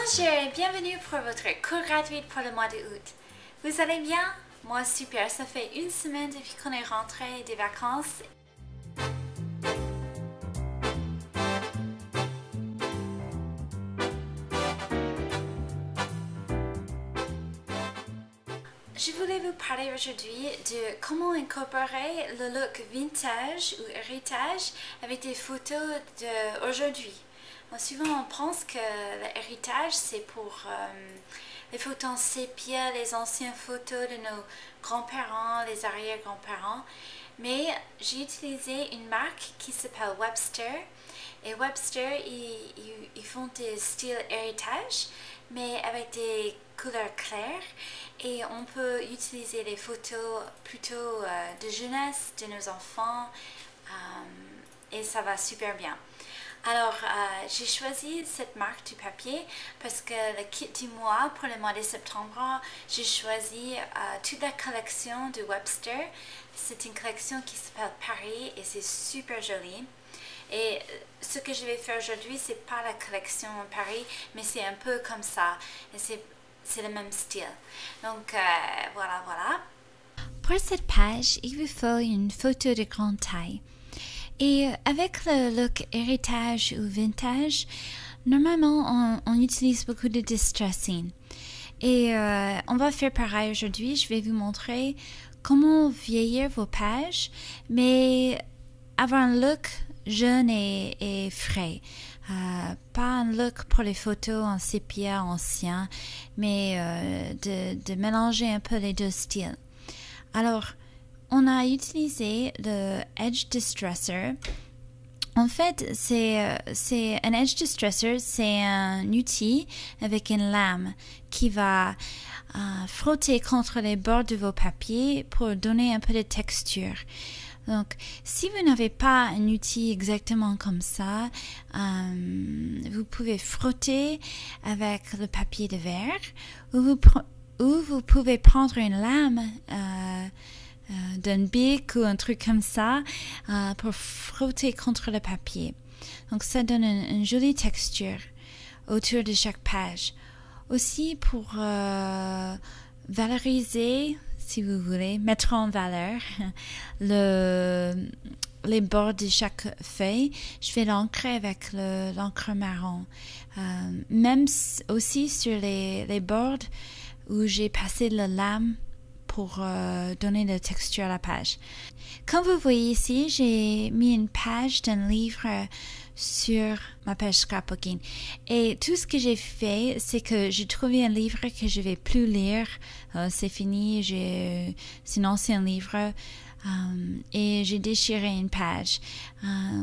Bonjour et bienvenue pour votre cours gratuit pour le mois d'août. Vous allez bien? Moi super, ça fait une semaine depuis qu'on est rentré des vacances. Je voulais vous parler aujourd'hui de comment incorporer le look vintage ou héritage avec des photos d'aujourd'hui. Souvent, on pense que l'héritage, c'est pour les photos en sépia, les anciennes photos de nos grands-parents, les arrière-grands-parents. Mais j'ai utilisé une marque qui s'appelle Webster. Et Webster, ils font des styles héritage, mais avec des couleurs claires. Et on peut utiliser les photos plutôt de jeunesse de nos enfants. Et ça va super bien. Alors, j'ai choisi cette marque du papier parce que le kit du mois, pour le mois de septembre, j'ai choisi toute la collection de Webster. C'est une collection qui s'appelle Paris et c'est super joli. Et ce que je vais faire aujourd'hui, c'est pas la collection Paris, mais c'est un peu comme ça. Et c'est le même style. Donc, voilà. Pour cette page, il vous faut une photo de grande taille. Et avec le look héritage ou vintage, normalement, on utilise beaucoup de distressing. Et on va faire pareil aujourd'hui. Je vais vous montrer comment vieillir vos pages, mais avoir un look jeune et frais. Pas un look pour les photos en sépia ancien, mais de mélanger un peu les deux styles. Alors, on a utilisé le Edge Distresser. En fait, c'est un Edge Distresser, c'est un outil avec une lame qui va frotter contre les bords de vos papiers pour donner un peu de texture. Donc, si vous n'avez pas un outil exactement comme ça, vous pouvez frotter avec le papier de verre ou vous pouvez prendre une lame d'un bic ou un truc comme ça pour frotter contre le papier. Donc ça donne une jolie texture autour de chaque page. Aussi pour valoriser, si vous voulez, mettre en valeur les bords de chaque feuille, je vais l'ancrer avec l'encre marron. Même aussi sur les bords où j'ai passé la lame pour donner de la texture à la page. Comme vous voyez ici, j'ai mis une page d'un livre sur ma page scrapbooking. Et tout ce que j'ai fait, c'est que j'ai trouvé un livre que je vais plus lire. C'est fini, c'est un ancien livre. Et j'ai déchiré une page.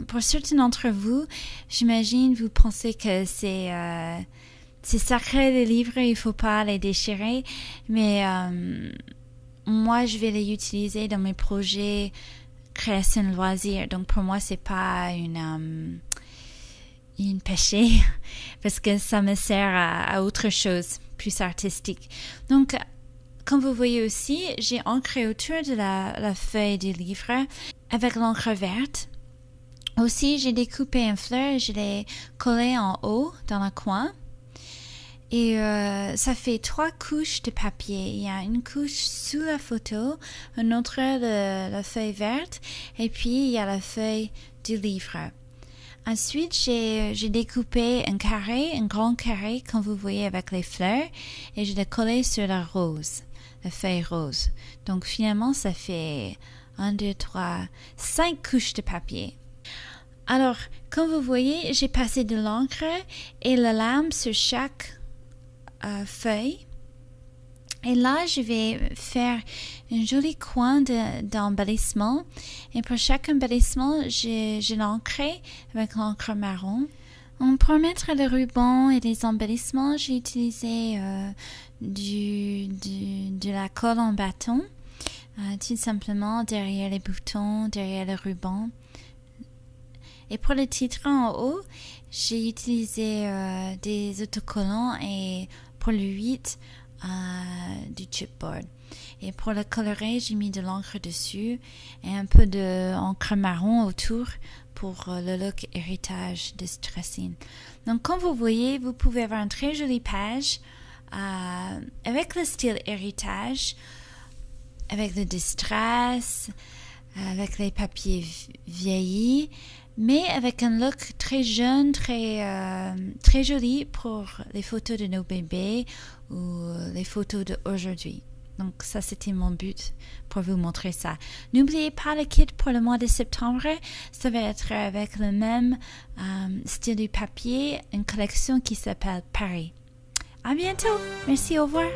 Pour certains d'entre vous, j'imagine, vous pensez que c'est sacré les livres, il faut pas les déchirer. Mais moi, je vais les utiliser dans mes projets création loisirs. Donc, pour moi, c'est pas une péché parce que ça me sert à autre chose, plus artistique. Donc, comme vous voyez aussi, j'ai ancré autour de la feuille du livre avec l'encre verte. Aussi, j'ai découpé une fleur et je l'ai collé en haut dans le coin. Et ça fait 3 couches de papier. Il y a une couche sous la photo, une autre la feuille verte, et puis il y a la feuille du livre. Ensuite, j'ai découpé un grand carré, comme vous voyez avec les fleurs, et je l'ai collé sur la feuille rose. Donc finalement, ça fait 1, 2, 3, 5 couches de papier. Alors, comme vous voyez, j'ai passé de l'encre et la lame sur chaque feuille. Et là, je vais faire un joli coin d'embellissement. Et pour chaque embellissement, je l'ai ancré avec l'encre marron. Pour mettre le ruban et les embellissements, j'ai utilisé de la colle en bâton, tout simplement derrière les boutons, derrière le ruban. Et pour le titre en haut, j'ai utilisé des autocollants et pour le 8, du chipboard. Et pour le colorer, j'ai mis de l'encre dessus et un peu d'encre marron autour pour le look héritage de Strassine. Donc comme vous voyez, vous pouvez avoir une très jolie page avec le style héritage, avec le distress, avec les papiers vieillis, mais avec un look très jeune, très joli pour les photos de nos bébés ou les photos d'aujourd'hui. Donc ça, c'était mon but pour vous montrer ça. N'oubliez pas le kit pour le mois de septembre. Ça va être avec le même style du papier, une collection qui s'appelle Paris. À bientôt. Merci, au revoir.